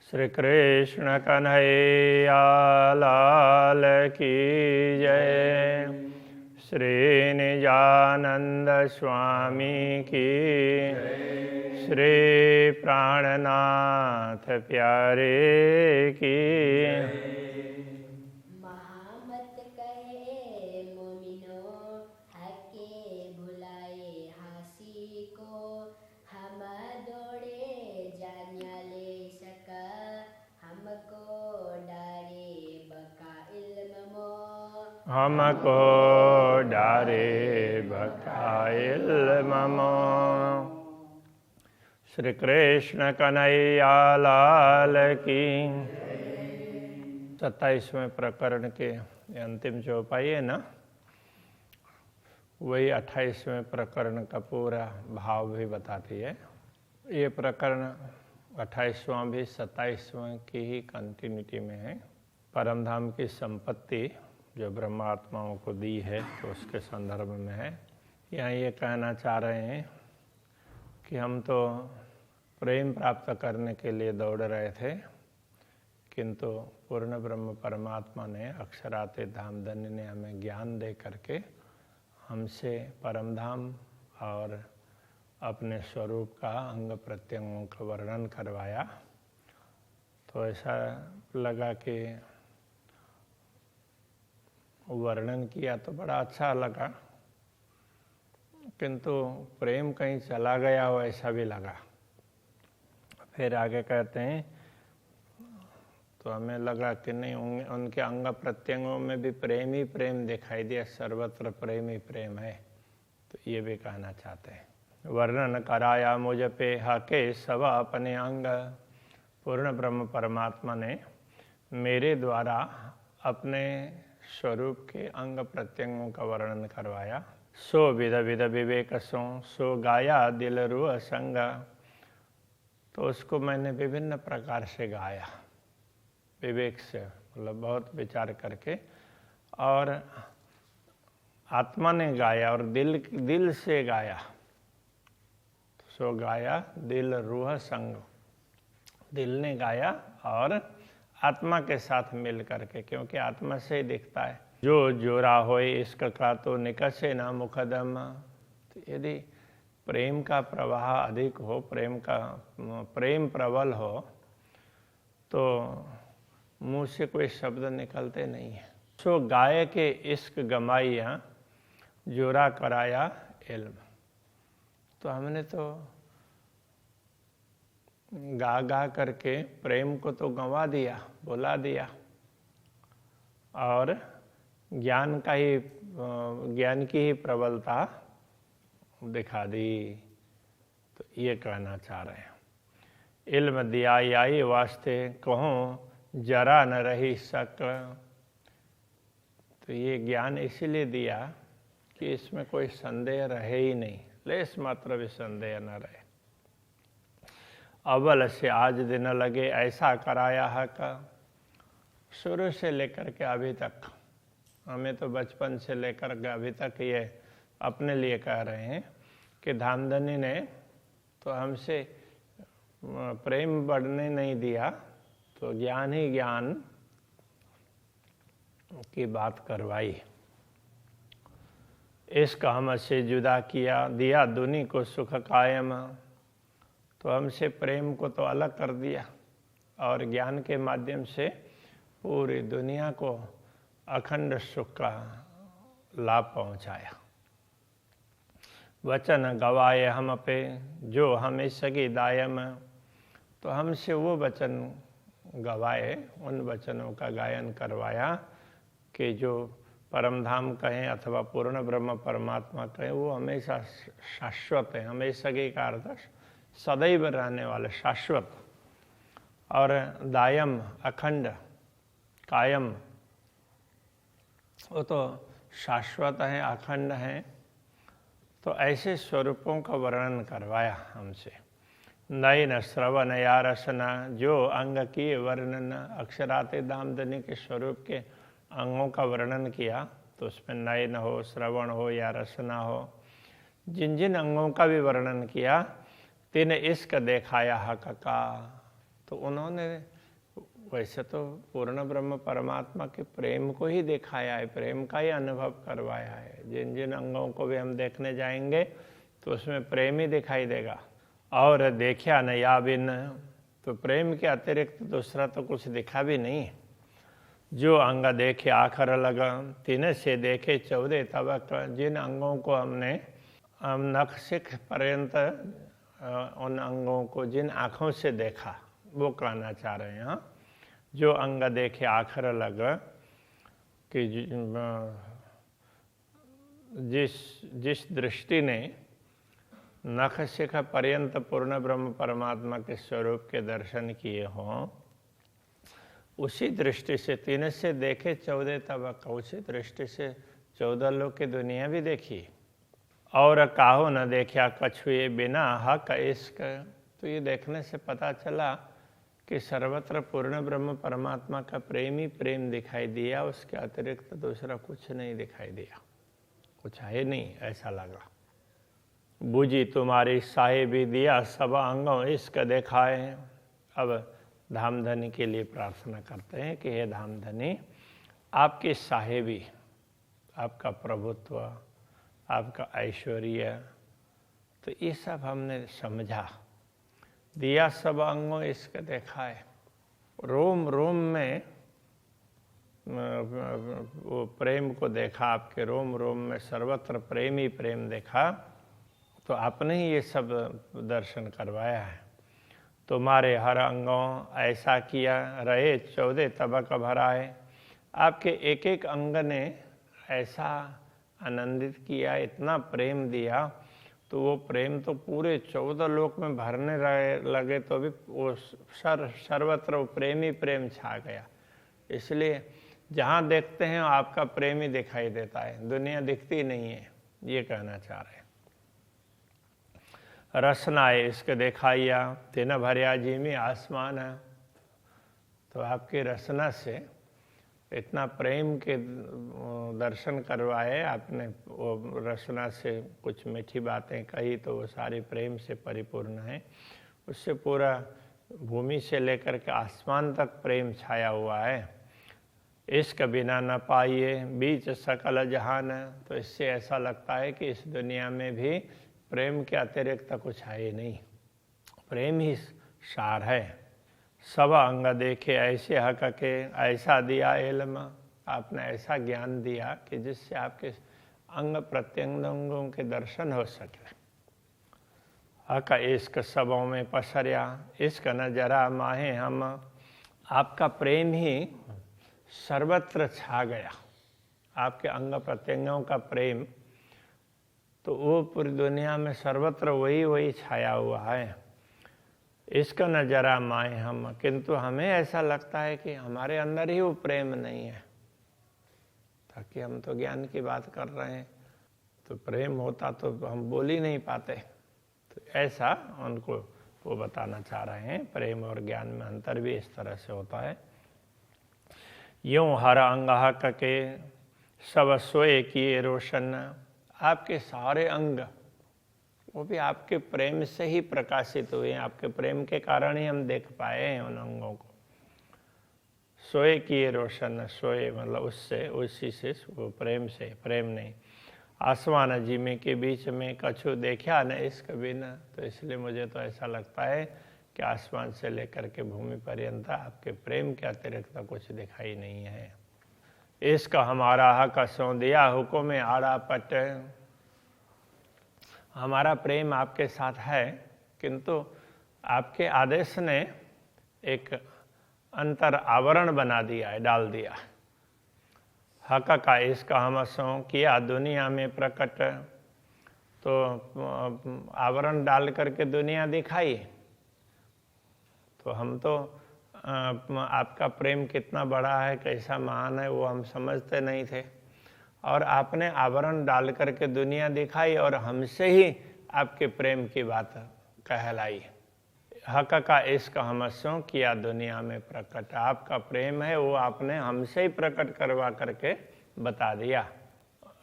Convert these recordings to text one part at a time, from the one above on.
श्री कृष्ण कन्हैया लाल की जय। श्री निजानंद स्वामी की, श्री प्राणनाथ प्यारे की। महामत कहे मोमिनो हके भुलाए हासी को, हम दौड़े जान्याले सका हमको डारे बका इल्म मो। हमको डारे बका इल्म मो। श्री कृष्ण कन्हैया लाल की। 27वें प्रकरण के अंतिम चौपाई है ना, वही 28वें प्रकरण का पूरा भाव भी बताती है। ये प्रकरण 28वां भी 27वें की ही कंटिन्यूटी में है। परमधाम की संपत्ति जो ब्रह्मात्माओं को दी है तो उसके संदर्भ में है। यहाँ ये कहना चाह रहे हैं कि हम तो प्रेम प्राप्त करने के लिए दौड़ रहे थे, किंतु पूर्ण ब्रह्म परमात्मा ने अक्षराते धामधन्य ने हमें ज्ञान दे करके हमसे परमधाम और अपने स्वरूप का अंग प्रत्यंगों का वर्णन करवाया। तो ऐसा लगा कि वर्णन किया तो बड़ा अच्छा लगा, किंतु प्रेम कहीं चला गया हो ऐसा भी लगा। फिर आगे कहते हैं तो हमें लगा कि नहीं, उनके अंग प्रत्यंगों में भी प्रेम ही प्रेम दिखाई दिया, सर्वत्र प्रेम ही प्रेम है। तो ये भी कहना चाहते हैं। वर्णन कराया मुझ पे हके सब अपने अंग। पूर्ण ब्रह्म परमात्मा ने मेरे द्वारा अपने स्वरूप के अंग प्रत्यंगों का वर्णन करवाया। सो विध विध विवेक सो गाया दिल रूह संग। तो उसको मैंने विभिन्न प्रकार से गाया, विवेक से, मतलब बहुत विचार करके, और आत्मा ने गाया और दिल से गाया। सो गाया दिल रूह संग, दिल ने गाया और आत्मा के साथ मिल करके, क्योंकि आत्मा से ही दिखता है। जो जोरा होए इश्क का तो निकसे ना मुकदम। तो यदि प्रेम का प्रवाह अधिक हो, प्रेम प्रबल हो, तो मुँह से कोई शब्द निकलते नहीं है। सो गाय के इश्क गमाइया जोरा कराया इल्म। तो हमने तो गा गा करके प्रेम को तो गंवा दिया, बुला दिया, और ज्ञान की ही प्रबलता दिखा दी। तो ये कहना चाह रहे हैं। इल्म दिया आई वास्ते कहूँ जरा न रही शक। तो ये ज्ञान इसीलिए दिया कि इसमें कोई संदेह रहे ही नहीं, लेस मात्र भी संदेह न रहे। अव्वल से आज दिन लगे ऐसा कराया है का। शुरू से लेकर के अभी तक, हमें तो बचपन से लेकर के अभी तक ये अपने लिए कह रहे हैं कि धामधनी ने तो हमसे प्रेम बढ़ने नहीं दिया, तो ज्ञान ही ज्ञान की बात करवाई। इश्क हमसे जुदा किया दिया दुनी को सुख कायम। तो हमसे प्रेम को तो अलग कर दिया और ज्ञान के माध्यम से पूरी दुनिया को अखंड सुख का लाभ पहुंचाया। वचन गवाए हम पे जो हमें सगी दायम। तो हमसे वो वचन गवाए, उन वचनों का गायन करवाया कि जो परमधाम कहें अथवा पूर्ण ब्रह्म परमात्मा कहें, वो हमेशा शाश्वत है। हमेशा के का अर्थ सदैव रहने वाले, शाश्वत, और दायम अखंड, कायम, वो तो शाश्वत है, अखंड है। तो ऐसे स्वरूपों का वर्णन करवाया हमसे। नयन श्रवण या रसना जो अंग की वर्णन। अक्षराते दामधनी के स्वरूप के अंगों का वर्णन किया, तो उसमें नयन हो, श्रवण हो या रसना हो, जिन जिन अंगों का भी वर्णन किया, तिन इश्क देखाया हक का। तो उन्होंने वैसे तो पूर्ण ब्रह्म परमात्मा के प्रेम को ही दिखाया है, प्रेम का ही अनुभव करवाया है। जिन जिन अंगों को भी हम देखने जाएंगे तो उसमें प्रेम ही दिखाई देगा। और देखा न या बिन, तो प्रेम के अतिरिक्त दूसरा तो कुछ दिखा भी नहीं। जो अंग देखे आखर लगा, तीन से देखे 14 तबक। जिन अंगों को हमने नख शिख पर्यंत उन अंगों को जिन आँखों से देखा, वो कहना चाह रहे हैं। हाँ, जो अंग देखे आखर लगा कि जिस दृष्टि ने नख शिख पर्यंत पूर्ण ब्रह्म परमात्मा के स्वरूप के दर्शन किए हों, उसी दृष्टि से 3 से देखे 14 तबक, उसी दृष्टि से 14 लोक की दुनिया भी देखी। और काहो न देखा कछुए बिना हक इश्क। तो ये देखने से पता चला कि सर्वत्र पूर्ण ब्रह्म परमात्मा का प्रेम ही प्रेम दिखाई दिया, उसके अतिरिक्त दूसरा कुछ नहीं दिखाई दिया, कुछ है नहीं, ऐसा लगा। बूझी तुम्हारी साहेबी दिया सब अंगों इश्क दिखाए। अब धामधनी के लिए प्रार्थना करते हैं कि हे धामधनी, आपकी साहेबी, आपका प्रभुत्व, आपका ऐश्वर्य, तो ये सब हमने समझा। दिया सब अंगों इसका देखा है, रोम रोम में वो प्रेम को देखा, आपके रोम रोम में सर्वत्र प्रेम ही प्रेम देखा। तो आपने ही ये सब दर्शन करवाया है। तुम्हारे हर अंगों ऐसा किया रहे 14 तबक भराए। आपके एक एक अंग ने ऐसा आनंदित किया, इतना प्रेम दिया, तो वो प्रेम तो पूरे 14 लोक में भरने लगे, तो भी वो सर्वत्र वो प्रेम ही प्रेम छा गया। इसलिए जहाँ देखते हैं आपका प्रेम ही दिखाई देता है, दुनिया दिखती नहीं है, ये कहना चाह रहे हैं। रसनाए इसके दिखाइया तीन भरिया जी में आसमान है। तो आपकी रसना से इतना प्रेम के दर्शन करवाए आपने, वो रसना से कुछ मीठी बातें कही, तो वो सारी प्रेम से परिपूर्ण है। उससे पूरा भूमि से लेकर के आसमान तक प्रेम छाया हुआ है। इश्क बिना न पाइए बीच सकल जहान। तो इससे ऐसा लगता है कि इस दुनिया में भी प्रेम के अतिरिक्त कुछ है ही नहीं, प्रेम ही सार है। सब अंग देखे ऐसे हक के, ऐसा दिया इल्म, आपने ऐसा ज्ञान दिया कि जिससे आपके अंग प्रत्यंगों के दर्शन हो सके। हक इश्क सबों में पसरिया, इश्क न जरा माहे हम। आपका प्रेम ही सर्वत्र छा गया, आपके अंग प्रत्यंगों का प्रेम, तो वो पूरी दुनिया में सर्वत्र वही छाया हुआ है। इसका न जरा माए हम, किंतु हमें ऐसा लगता है कि हमारे अंदर ही वो प्रेम नहीं है। ताकि हम तो ज्ञान की बात कर रहे हैं, तो प्रेम होता तो हम बोल ही नहीं पाते। तो ऐसा उनको वो बताना चाह रहे हैं, प्रेम और ज्ञान में अंतर भी इस तरह से होता है। यूं हर अंग हक के सब सोए किए रोशन। आपके सारे अंग वो भी आपके प्रेम से ही प्रकाशित हुए हैं, आपके प्रेम के कारण ही हम देख पाए हैं उन अंगों को। सोए किए रोशन, सोए मतलब उससे, उसी से, वो प्रेम से, प्रेम नहीं। आसमान जिमी के बीच में कछु देखा न इश्क बिना। तो इसलिए मुझे तो ऐसा लगता है कि आसमान से लेकर के भूमि पर्यंत आपके प्रेम के अतिरिक्त कुछ दिखाई नहीं है। इश्क हमारा हक सो दिया हुक्म आड़ा पट। हमारा प्रेम आपके साथ है, किंतु आपके आदेश ने एक अंतर आवरण बना दिया है, डाल दिया। हक का इश्क हम सो किया दुनिया में प्रकट। तो आवरण डाल करके दुनिया दिखाई, तो हम तो आपका प्रेम कितना बड़ा है, कैसा महान है, वो हम समझते नहीं थे। और आपने आवरण डाल करके दुनिया दिखाई और हमसे ही आपके प्रेम की बात कहलाई। हक का इश्क हमसों किया दुनिया में प्रकट। आपका प्रेम है वो आपने हमसे ही प्रकट करवा करके बता दिया,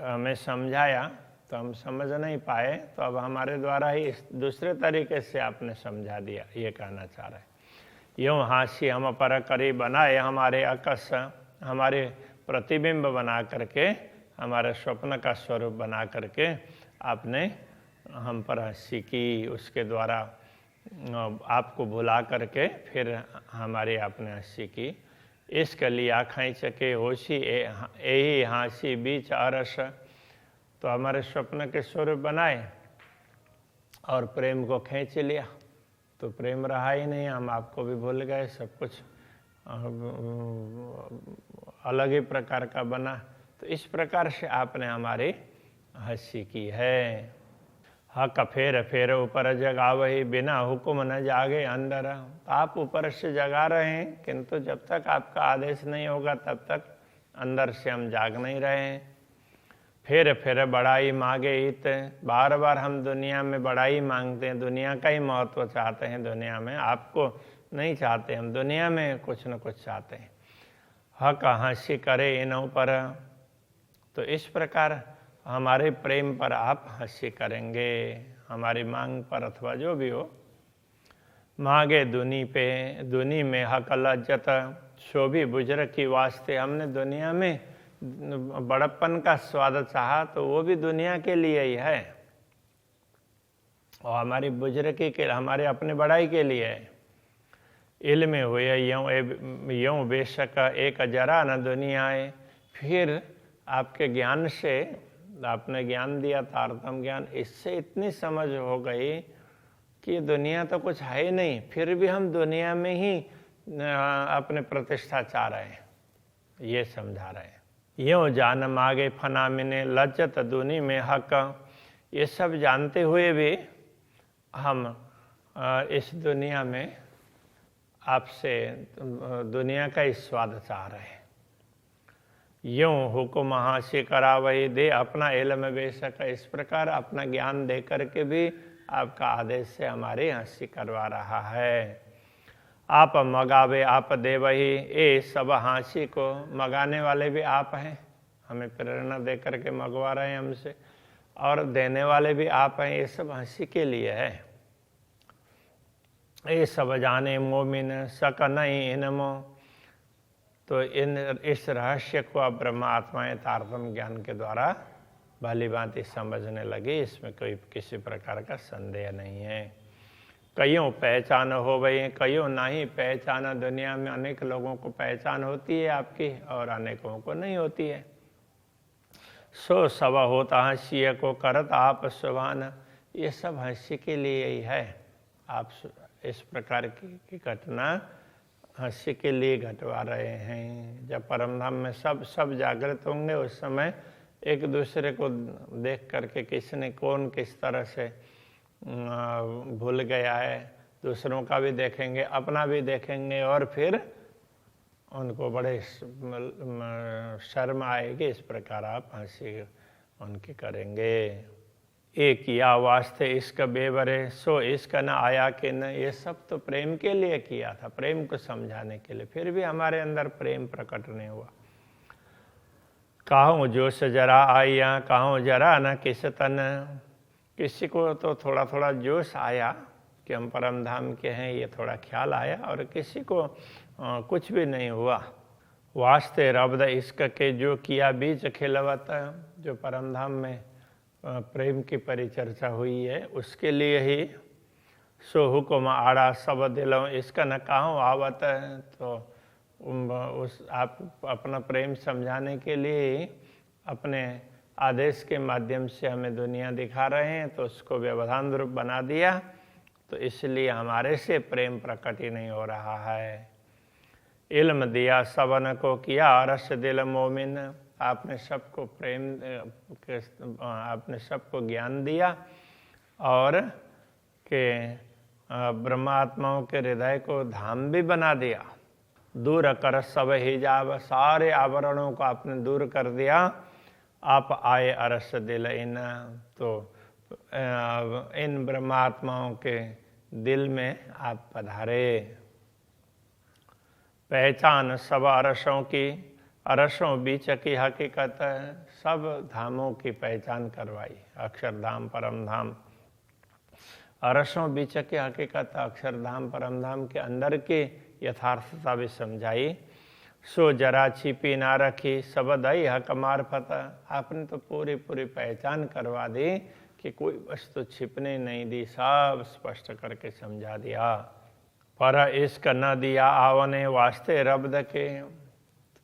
हमें समझाया, तो हम समझ नहीं पाए, तो अब हमारे द्वारा ही इस दूसरे तरीके से आपने समझा दिया, ये कहना चाह रहे हैं। यूँ हास्य हम पर करी बनाए हमारे अकस, हमारे प्रतिबिंब बना करके, हमारे स्वप्न का स्वरूप बना करके आपने हम पर हंसी की, उसके द्वारा आपको भुला करके फिर हमारी आपने हंसी की। इसके लिए आँखें चके होशी यही हंसी बीच अरस, तो हमारे स्वप्न के स्वरूप बनाए और प्रेम को खींच लिया, तो प्रेम रहा ही नहीं, हम आपको भी भूल गए, सब कुछ अलग ही प्रकार का बना। तो इस प्रकार से आपने हमारी हंसी की है। हक फेर फेर ऊपर जगावही, बिना हुक्म न जागे अंदर। आप ऊपर से जगा रहे हैं, किंतु जब तक आपका आदेश नहीं होगा तब तक अंदर से हम जाग नहीं रहे हैं। फिर फिर बड़ाई मांगे हित, बार बार हम दुनिया में बड़ाई मांगते हैं, दुनिया का ही महत्व चाहते हैं, दुनिया में आपको नहीं चाहते, हम दुनिया में कुछ न कुछ चाहते हैं। हक हंसी करे इन्हों पर, तो इस प्रकार हमारे प्रेम पर आप हंसी करेंगे, हमारी मांग पर अथवा जो भी हो। मांगे दुनी पे दुनी में हक लज्जत, शोभी बुजुर्ग की वास्ते, हमने दुनिया में बड़प्पन का स्वाद चाहा तो वो भी दुनिया के लिए ही है, और हमारी बुजुर्गी के, हमारे अपने बड़ाई के लिए है। इल्म हुए यूँ बेशक एक जरा न दुनियाए, फिर आपके ज्ञान से, आपने ज्ञान दिया तारतम ज्ञान, इससे इतनी समझ हो गई कि दुनिया तो कुछ है ही नहीं, फिर भी हम दुनिया में ही अपने प्रतिष्ठा चाह रहे हैं, ये समझा रहे हैं। यूँ जान मागे फना मिने लज्जत दुनी में हक, ये सब जानते हुए भी हम इस दुनिया में आपसे दुनिया का ही स्वाद चाह रहे हैं। यूँ हुक्म हासिल करा वही दे अपना इल्म बेशक, इस प्रकार अपना ज्ञान दे करके भी आपका आदेश से हमारी हंसी करवा रहा है। आप मगावे आप दे वही, ये सब हंसी को मगाने वाले भी आप हैं, हमें प्रेरणा दे करके मंगवा रहे हैं हमसे, और देने वाले भी आप हैं, ये सब हंसी के लिए है। ये सब जाने मोमिन सक नहीं इनमो, तो इस रहस्य को अब ब्रह्म आत्माएं तारतम्य ज्ञान के द्वारा भली भांति समझने लगी, इसमें कोई किसी प्रकार का संदेह नहीं है। कईयों पहचान हो गई, कईयों नहीं पहचाना। दुनिया में अनेक लोगों को पहचान होती है आपकी और अनेकों को नहीं होती है। सो सब होता हंसी को करत आप सुभान, ये सब हंसी के लिए ही है। आप इस प्रकार की घटना हंसी के लिए घटवा रहे हैं। जब परमधाम में सब जागृत होंगे, उस समय एक दूसरे को देख करके किसने कौन किस तरह से भूल गया है, दूसरों का भी देखेंगे, अपना भी देखेंगे, और फिर उनको बड़े शर्म आएगी। इस प्रकार आप हंसी उनकी करेंगे। एक या वास्ते इसका बेवरे, सो इसका न आया कि न, ये सब तो प्रेम के लिए किया था, प्रेम को समझाने के लिए, फिर भी हमारे अंदर प्रेम प्रकट नहीं हुआ। कहूँ जोश जरा आया, कहूँ जरा न किस तन, किसी को तो थोड़ा थोड़ा जोश आया कि हम परम धाम के हैं, ये थोड़ा ख्याल आया, और किसी को कुछ भी नहीं हुआ। वास्ते रब्द इश्क के जो किया बीच खिलवत, जो परम धाम में प्रेम की परिचर्चा हुई है उसके लिए ही। सो हुक्म आड़ा सब दिलों इसका न कहूँ आवत, तो उस आप अपना प्रेम समझाने के लिए अपने आदेश के माध्यम से हमें दुनिया दिखा रहे हैं, तो उसको व्यवधान रूप बना दिया, तो इसलिए हमारे से प्रेम प्रकट ही नहीं हो रहा है। इल्म दिया सबन को किया रस दिल मोमिन, आपने सबको प्रेम, आपने सबको ज्ञान दिया और के ब्रह्मात्माओं के हृदय को धाम भी बना दिया। दूर कर सब हिजाब, सारे आवरणों को आपने दूर कर दिया। आप आए अरस दिल इन, तो इन ब्रह्मात्माओं के दिल में आप पधारे। पहचान सब अरसों की, अरसों बीच की हकीकत, सब धामों की पहचान करवाई, अक्षरधाम परम धाम। अरसों बीच की हकीकत अक्षरधाम परमधाम के अंदर की यथार्थता भी समझाई। सो जरा छिपी ना रखी सबदई हक मार्फत, आपने तो पूरी पूरी पहचान करवा दी कि कोई वस्तु छिपने नहीं दी, सब स्पष्ट करके समझा दिया। पर इश्क न दिया आवने वास्ते रब्द के,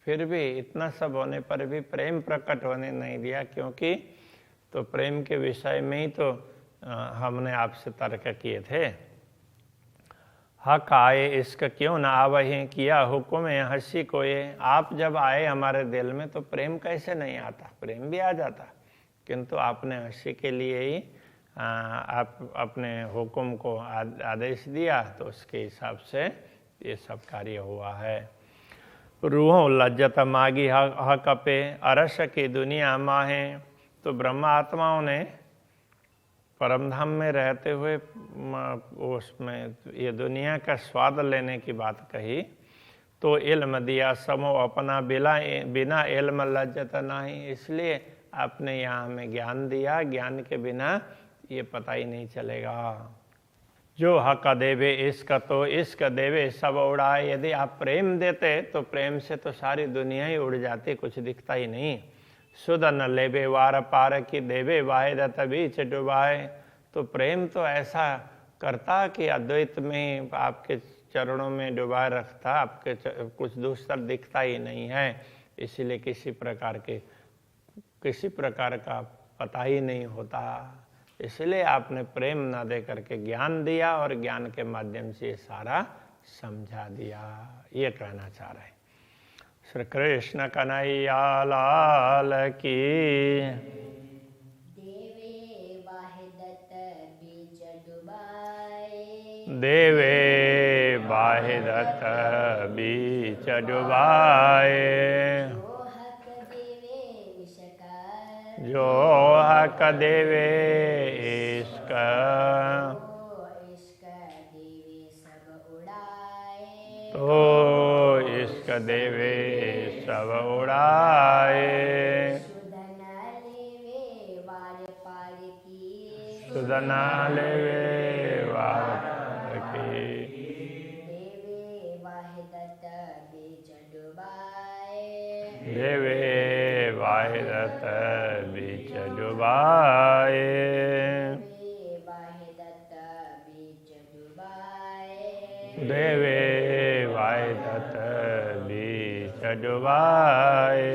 फिर भी इतना सब होने पर भी प्रेम प्रकट होने नहीं दिया, क्योंकि तो प्रेम के विषय में ही तो हमने आपसे तर्क किए थे। हक आए इश्क क्यों ना आवहे, किया हुक्म हंसी को ये, आप जब आए हमारे दिल में तो प्रेम कैसे नहीं आता, प्रेम भी आ जाता, किंतु आपने हंसी के लिए ही आप अपने हुक्म को आदेश दिया, तो उसके हिसाब से ये सब कार्य हुआ है। रूहों लज्जत मागी हक पे, अरस की दुनिया माहे, तो ब्रह्मा आत्माओं ने परमधाम में रहते हुए उसमें ये दुनिया का स्वाद लेने की बात कही, तो इल्म दिया समो अपना बिना इल्म लज्जत नहीं, इसलिए आपने यहाँ हमें ज्ञान दिया, ज्ञान के बिना ये पता ही नहीं चलेगा। जो हक देवे इश्क तो इश्क देवे सब उड़ाए, यदि आप प्रेम देते तो प्रेम से तो सारी दुनिया ही उड़ जाती, कुछ दिखता ही नहीं। सुध न लेबे वार पार की देवे वाहिदत बीच डुबाए, तो प्रेम तो ऐसा करता कि अद्वैत में आपके चरणों में डुबाए रखता, आपके कुछ दूसरा दिखता ही नहीं है, इसलिए किसी प्रकार का पता ही नहीं होता। इसलिए आपने प्रेम ना दे करके ज्ञान दिया और ज्ञान के माध्यम से ये सारा समझा दिया, ये कहना चाह रहे हैं। श्री कृष्ण कन्हैया लाल की। देवे वाहिदत बीच डुबाए, देवे वाहिदत बीच डुबाए, जो हक देवे इश्क, तो इश्क देवे सब उड़ाए, सुध न लेवे वार पार की, देवे वाहिदत बीच डुबाए, देवे वाहिदत बीच डुबाए, देवे वाहिदत बीच डुबाए।